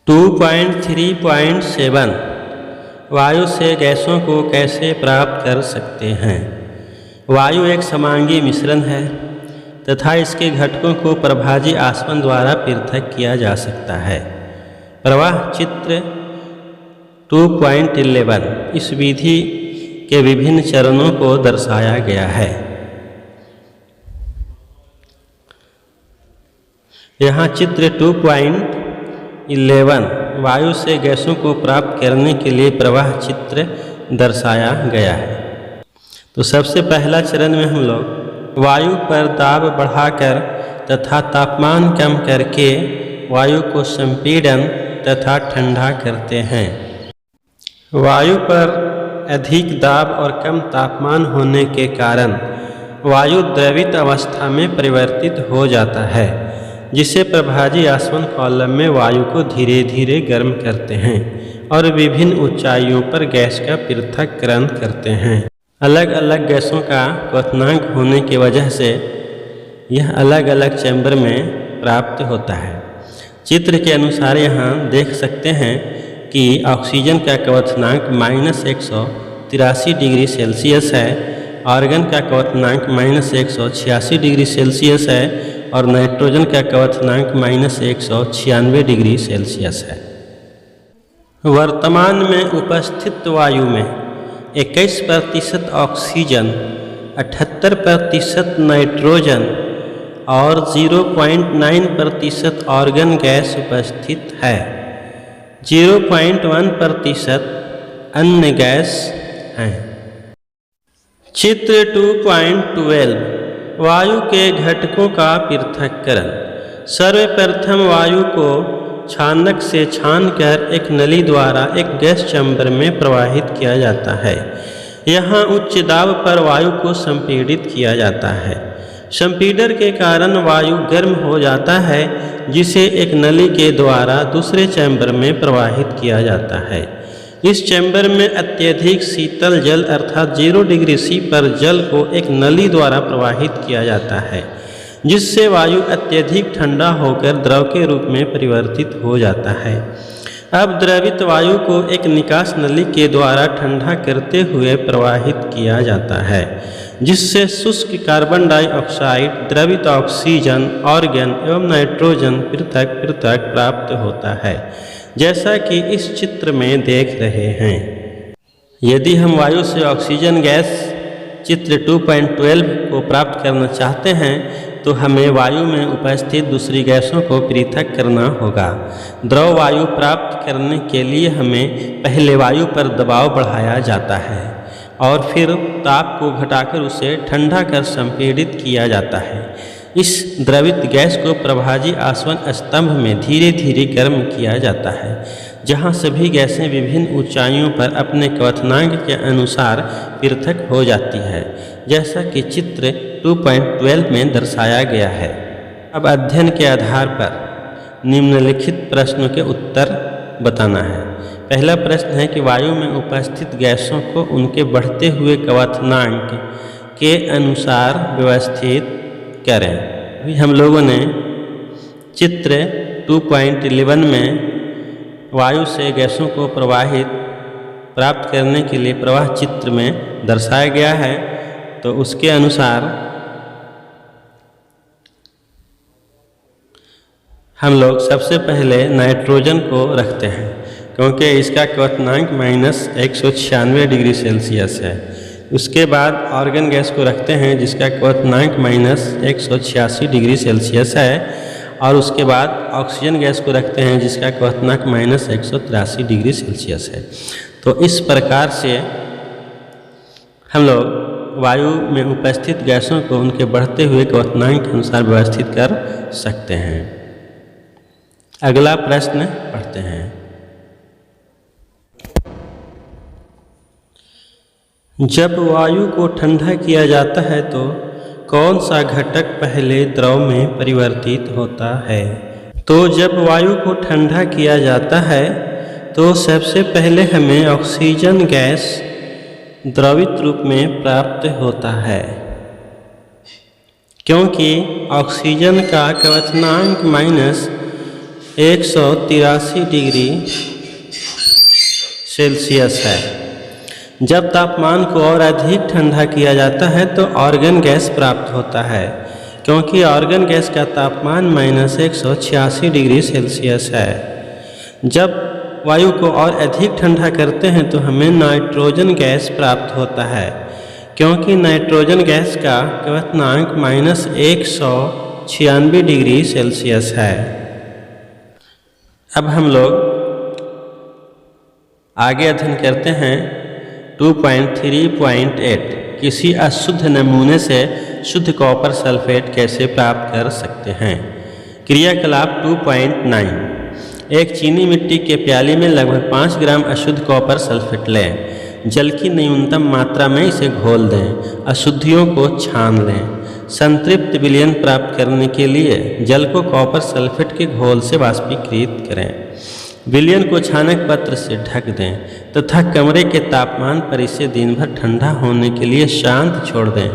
2.3.7 वायु से गैसों को कैसे प्राप्त कर सकते हैं। वायु एक समांगी मिश्रण है तथा इसके घटकों को प्रभाजी आसवन द्वारा पृथक किया जा सकता है। प्रवाह चित्र 2.11 इस विधि के विभिन्न चरणों को दर्शाया गया है। यहाँ चित्र 2.11 वायु से गैसों को प्राप्त करने के लिए प्रवाह चित्र दर्शाया गया है। तो सबसे पहला चरण में हम लोग वायु पर दाब बढ़ाकर तथा तापमान कम करके वायु को संपीड़न तथा ठंडा करते हैं। वायु पर अधिक दाब और कम तापमान होने के कारण वायु द्रवित अवस्था में परिवर्तित हो जाता है, जिसे प्रभाजी आसवन कॉलम में वायु को धीरे धीरे गर्म करते हैं और विभिन्न ऊंचाइयों पर गैस का पृथक्करण करते हैं। अलग अलग गैसों का क्वथनांक होने की वजह से यह अलग अलग चैम्बर में प्राप्त होता है। चित्र के अनुसार यहाँ देख सकते हैं कि ऑक्सीजन का क्वथनांक -183 डिग्री सेल्सियस है, आर्गन का क्वथनांक -186 डिग्री सेल्सियस है और नाइट्रोजन का क्वथनांक -196 डिग्री सेल्सियस है। वर्तमान में उपस्थित वायु में 21% ऑक्सीजन, 78% नाइट्रोजन और 0.9% आर्गन गैस उपस्थित है। 0.1% अन्य गैस हैं। चित्र 2.12 वायु के घटकों का पृथक्करण। सर्वप्रथम वायु को छानक से छानकर एक नली द्वारा एक गैस चैम्बर में प्रवाहित किया जाता है। यहाँ उच्च दाब पर वायु को संपीड़ित किया जाता है। संपीड़न के कारण वायु गर्म हो जाता है, जिसे एक नली के द्वारा दूसरे चैम्बर में प्रवाहित किया जाता है। इस चैम्बर में अत्यधिक शीतल जल अर्थात 0 डिग्री सी पर जल को एक नली द्वारा प्रवाहित किया जाता है, जिससे वायु अत्यधिक ठंडा होकर द्रव के रूप में परिवर्तित हो जाता है। अब द्रवित वायु को एक निकास नली के द्वारा ठंडा करते हुए प्रवाहित किया जाता है, जिससे शुष्क कार्बन डाइऑक्साइड, द्रवित ऑक्सीजन, आर्गन एवं नाइट्रोजन पृथक पृथक प्राप्त होता है, जैसा कि इस चित्र में देख रहे हैं। यदि हम वायु से ऑक्सीजन गैस चित्र 2.12 को प्राप्त करना चाहते हैं तो हमें वायु में उपस्थित दूसरी गैसों को पृथक करना होगा। द्रव वायु प्राप्त करने के लिए हमें पहले वायु पर दबाव बढ़ाया जाता है और फिर ताप को घटाकर उसे ठंडा कर संपीड़ित किया जाता है। इस द्रवित गैस को प्रभाजी आसवन स्तंभ में धीरे धीरे गर्म किया जाता है, जहां सभी गैसें विभिन्न ऊंचाइयों पर अपने क्वथनांक के अनुसार पृथक हो जाती है, जैसा कि चित्र 2.12 में दर्शाया गया है। अब अध्ययन के आधार पर निम्नलिखित प्रश्नों के उत्तर बताना है। पहला प्रश्न है कि वायु में उपस्थित गैसों को उनके बढ़ते हुए क्वथनांक के अनुसार व्यवस्थित करें। अभी हम लोगों ने चित्र 2.11 में वायु से गैसों को प्राप्त करने के लिए प्रवाह चित्र में दर्शाया गया है, तो उसके अनुसार हम लोग सबसे पहले नाइट्रोजन को रखते हैं, क्योंकि इसका क्वथनांक -196 डिग्री सेल्सियस है। उसके बाद आर्गन गैस को रखते हैं, जिसका क्वथनांक -186 डिग्री सेल्सियस है, और उसके बाद ऑक्सीजन गैस को रखते हैं, जिसका क्वथनांक -183 डिग्री सेल्सियस है। तो इस प्रकार से हम लोग वायु में उपस्थित गैसों को उनके बढ़ते हुए क्वथनांक के अनुसार व्यवस्थित कर सकते हैं। अगला प्रश्न पढ़ते हैं। जब वायु को ठंडा किया जाता है तो कौन सा घटक पहले द्रव में परिवर्तित होता है? तो जब वायु को ठंडा किया जाता है तो सबसे पहले हमें ऑक्सीजन गैस द्रवित रूप में प्राप्त होता है, क्योंकि ऑक्सीजन का क्वथनांक 183 डिग्री सेल्सियस है। जब तापमान को और अधिक ठंडा किया जाता है तो ऑर्गन गैस प्राप्त होता है, क्योंकि ऑर्गन गैस का तापमान -186 डिग्री सेल्सियस है। जब वायु को और अधिक ठंडा करते हैं तो हमें नाइट्रोजन गैस प्राप्त होता है, क्योंकि नाइट्रोजन गैस का क्वथनांक -196 डिग्री सेल्सियस है। अब हम लोग आगे अध्ययन करते हैं 2.3.8 किसी अशुद्ध नमूने से शुद्ध कॉपर सल्फेट कैसे प्राप्त कर सकते हैं। क्रियाकलाप 2.9 एक चीनी मिट्टी के प्याली में लगभग 5 ग्राम अशुद्ध कॉपर सल्फेट लें। जल की न्यूनतम मात्रा में इसे घोल दें। अशुद्धियों को छान लें। संतृप्त विलयन प्राप्त करने के लिए जल को कॉपर सल्फेट के घोल से वाष्पीकृत करें। विलयन को छानक पत्र से ढक दें तथा कमरे के तापमान पर इसे दिन भर ठंडा होने के लिए शांत छोड़ दें।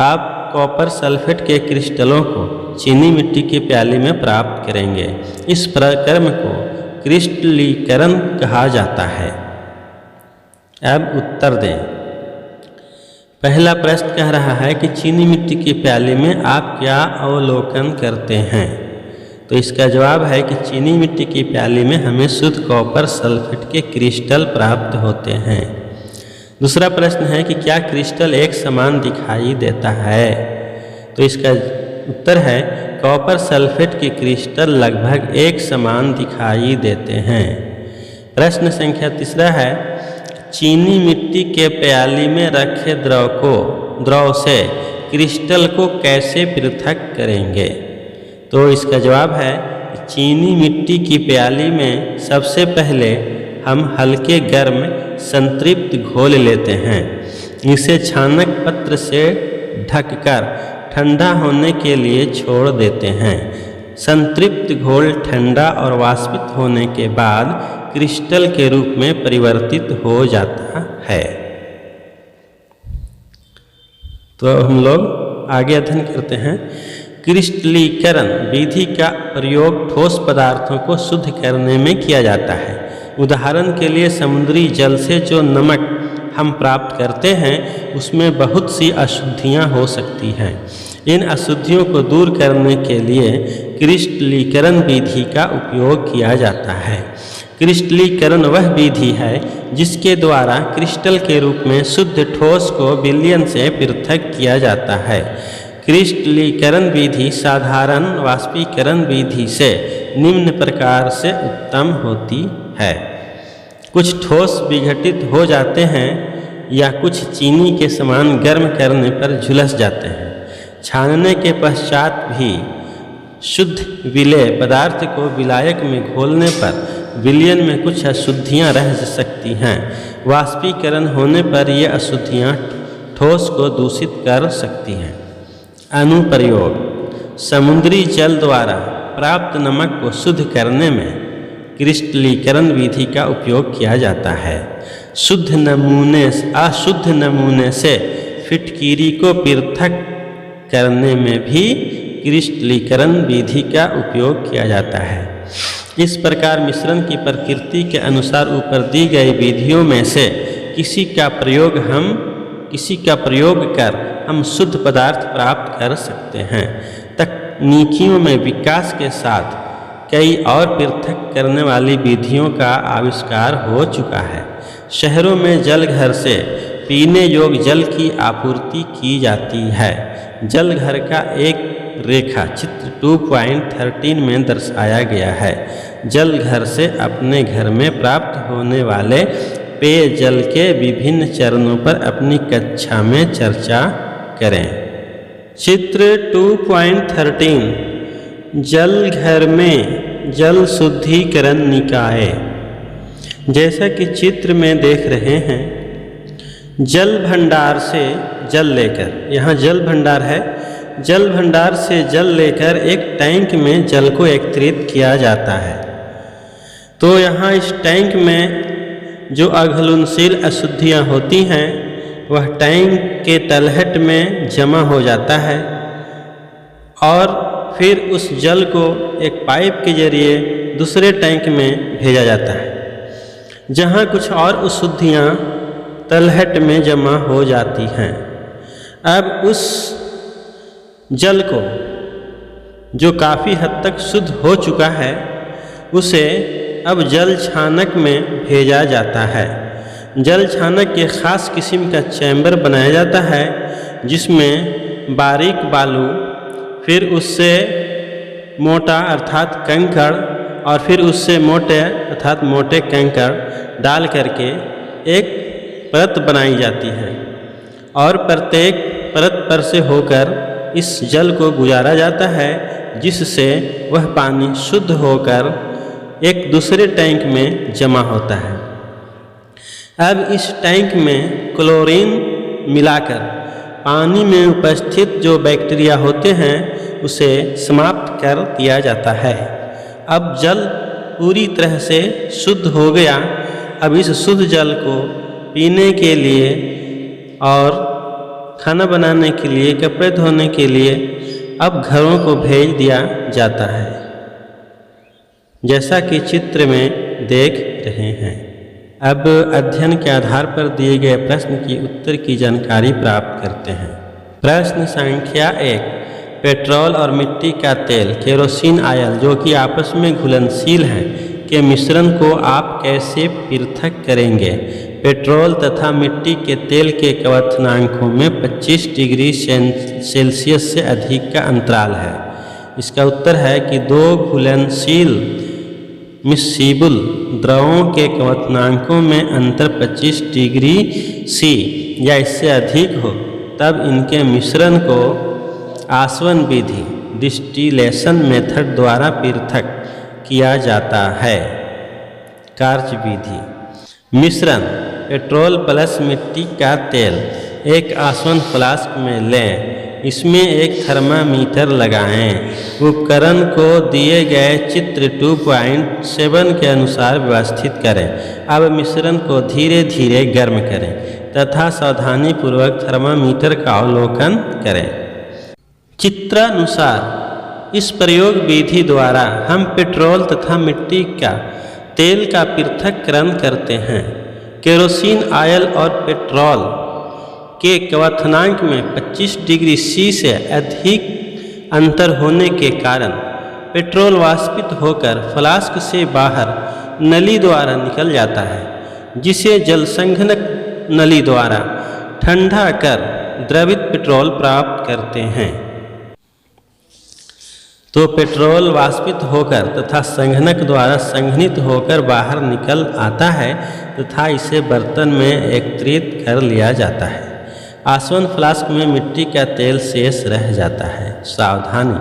आप कॉपर सल्फेट के क्रिस्टलों को चीनी मिट्टी की प्याली में प्राप्त करेंगे। इस प्रक्रम को क्रिस्टलीकरण कहा जाता है। अब उत्तर दें। पहला प्रश्न कह रहा है कि चीनी मिट्टी की प्याली में आप क्या अवलोकन करते हैं। तो इसका जवाब है कि चीनी मिट्टी की प्याली में हमें शुद्ध कॉपर सल्फेट के क्रिस्टल प्राप्त होते हैं। दूसरा प्रश्न है कि क्या क्रिस्टल एक समान दिखाई देता है। तो इसका उत्तर है कॉपर सल्फेट के क्रिस्टल लगभग एक समान दिखाई देते हैं। प्रश्न संख्या तीसरा है चीनी मिट्टी के प्याली में रखे द्रव से क्रिस्टल को कैसे पृथक करेंगे। तो इसका जवाब है चीनी मिट्टी की प्याली में सबसे पहले हम हल्के गर्म संतृप्त घोल लेते हैं। इसे छानक पत्र से ढककर ठंडा होने के लिए छोड़ देते हैं। संतृप्त घोल ठंडा और वाष्पित होने के बाद क्रिस्टल के रूप में परिवर्तित हो जाता है। तो हम लोग आगे अध्ययन करते हैं। क्रिस्टलीकरण विधि का प्रयोग ठोस पदार्थों को शुद्ध करने में किया जाता है। उदाहरण के लिए समुद्री जल से जो नमक हम प्राप्त करते हैं उसमें बहुत सी अशुद्धियां हो सकती हैं। इन अशुद्धियों को दूर करने के लिए क्रिस्टलीकरण विधि का उपयोग किया जाता है। क्रिस्टलीकरण वह विधि है जिसके द्वारा क्रिस्टल के रूप में शुद्ध ठोस को विलयन से पृथक किया जाता है। क्रिस्टलीकरण विधि साधारण वाष्पीकरण विधि से निम्न प्रकार से उत्तम होती है। कुछ ठोस विघटित हो जाते हैं या कुछ चीनी के समान गर्म करने पर झुलस जाते हैं। छानने के पश्चात भी शुद्ध विलेय पदार्थ को विलायक में घोलने पर विलयन में कुछ अशुद्धियां रह सकती हैं। वाष्पीकरण होने पर ये अशुद्धियां ठोस को दूषित कर सकती हैं। अनुप्रयोग समुद्री जल द्वारा प्राप्त नमक को शुद्ध करने में क्रिस्टलीकरण विधि का उपयोग किया जाता है। अशुद्ध नमूने से फिटकीरी को पृथक करने में भी क्रिस्टलीकरण विधि का उपयोग किया जाता है। इस प्रकार मिश्रण की प्रकृति के अनुसार ऊपर दी गई विधियों में से किसी का प्रयोग कर हम शुद्ध पदार्थ प्राप्त कर सकते हैं। तकनीकियों में विकास के साथ कई और पृथक करने वाली विधियों का आविष्कार हो चुका है। शहरों में जलघर से पीने योग्य जल की आपूर्ति की जाती है। जलघर का एक रेखा चित्र 2.13 में दर्शाया गया है। जलघर से अपने घर में प्राप्त होने वाले पेयजल के विभिन्न चरणों पर अपनी कक्षा में चर्चा करें। चित्र 2.13 जलघर में जल शुद्धिकरण निकाय। जैसा कि चित्र में देख रहे हैं, जल भंडार से जल लेकर, यहाँ जल भंडार है, जल भंडार से जल लेकर एक टैंक में जल को एकत्रित किया जाता है। तो यहाँ इस टैंक में जो अघुलनशील अशुद्धियाँ होती हैं वह टैंक के तलहट में जमा हो जाता है और फिर उस जल को एक पाइप के जरिए दूसरे टैंक में भेजा जाता है, जहाँ कुछ और अशुद्धियाँ तलहट में जमा हो जाती हैं। अब उस जल को, जो काफ़ी हद तक शुद्ध हो चुका है, उसे अब जल छानक में भेजा जाता है। जल छानक के ख़ास किस्म का चैम्बर बनाया जाता है, जिसमें बारीक बालू, फिर उससे मोटा अर्थात कंकड़, और फिर उससे मोटे अर्थात मोटे कंकड़ डाल करके एक परत बनाई जाती है, और प्रत्येक परत पर से होकर इस जल को गुजारा जाता है, जिससे वह पानी शुद्ध होकर एक दूसरे टैंक में जमा होता है। अब इस टैंक में क्लोरीन मिलाकर पानी में उपस्थित जो बैक्टीरिया होते हैं उसे समाप्त कर दिया जाता है। अब जल पूरी तरह से शुद्ध हो गया। अब इस शुद्ध जल को पीने के लिए और खाना बनाने के लिए, कपड़े धोने के लिए अब घरों को भेज दिया जाता है, जैसा कि चित्र में देख रहे हैं। अब अध्ययन के आधार पर दिए गए प्रश्न की उत्तर की जानकारी प्राप्त करते हैं। प्रश्न संख्या 1, पेट्रोल और मिट्टी का तेल केरोसिन ऑयल जो कि आपस में घुलनशील हैं के मिश्रण को आप कैसे पृथक करेंगे? पेट्रोल तथा मिट्टी के तेल के क्वथनांकों में 25 डिग्री सेल्सियस से अधिक का अंतराल है। इसका उत्तर है कि दो घुलनशील मिस्सिबल द्रवों के क्वथनांकों में अंतर 25 डिग्री सी या इससे अधिक हो, तब इनके मिश्रण को आसवन विधि डिस्टिलेशन मेथड द्वारा पृथक किया जाता है। कार्य विधि: मिश्रण पेट्रोल प्लस मिट्टी का तेल एक आसवन फ्लास्क में लें, इसमें एक थर्मामीटर लगाएं। उपकरण को दिए गए चित्र 2.7 के अनुसार व्यवस्थित करें। अब मिश्रण को धीरे धीरे गर्म करें तथा सावधानीपूर्वक थर्मामीटर का अवलोकन करें। चित्रानुसार इस प्रयोग विधि द्वारा हम पेट्रोल तथा मिट्टी का तेल का पृथक्करण करते हैं। केरोसिन ऑयल और पेट्रोल के क्वथनांक में 25 डिग्री सी से अधिक अंतर होने के कारण पेट्रोल वाष्पित होकर फ्लास्क से बाहर नली द्वारा निकल जाता है, जिसे जलसंघनक नली द्वारा ठंडा कर द्रवित पेट्रोल प्राप्त करते हैं। तो पेट्रोल वाष्पित होकर तथा संघनक द्वारा संघनित होकर बाहर निकल आता है तथा इसे बर्तन में एकत्रित कर लिया जाता है। आसवन फ्लास्क में मिट्टी का तेल शेष रह जाता है। सावधानी: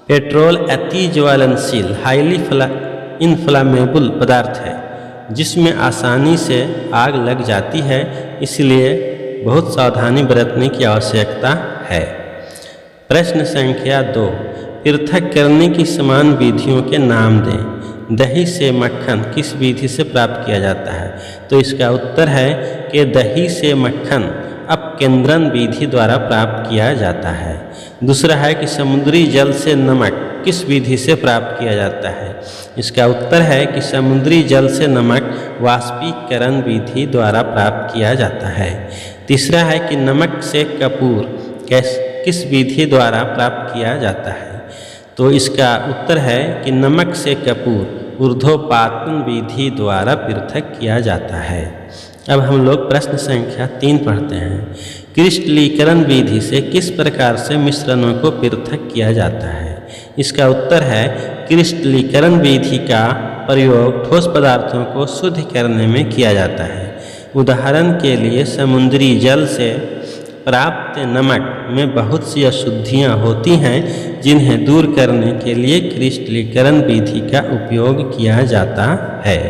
पेट्रोल अति ज्वलनशील हाईली इनफ्लामेबल पदार्थ है, जिसमें आसानी से आग लग जाती है, इसलिए बहुत सावधानी बरतने की आवश्यकता है। प्रश्न संख्या 2, पृथक करने की समान विधियों के नाम दें। दही से मक्खन किस विधि से प्राप्त किया जाता है? तो इसका उत्तर है कि दही से मक्खन अपकेंद्रण विधि द्वारा प्राप्त किया जाता है। दूसरा है कि समुद्री जल से नमक किस विधि से प्राप्त किया जाता है? इसका उत्तर है कि समुद्री जल से नमक वाष्पीकरण विधि द्वारा प्राप्त किया जाता है। तीसरा है कि नमक से कपूर किस विधि द्वारा प्राप्त किया जाता है? तो इसका उत्तर है कि नमक से कपूर ऊर्ध्वपातन विधि द्वारा पृथक किया जाता है। अब हम लोग प्रश्न संख्या 3 पढ़ते हैं। क्रिस्टलीकरण विधि से किस प्रकार से मिश्रणों को पृथक किया जाता है? इसका उत्तर है क्रिस्टलीकरण विधि का प्रयोग ठोस पदार्थों को शुद्ध करने में किया जाता है। उदाहरण के लिए समुद्री जल से प्राप्त नमक में बहुत सी अशुद्धियाँ होती हैं, जिन्हें दूर करने के लिए क्रिस्टलीकरण विधि का उपयोग किया जाता है।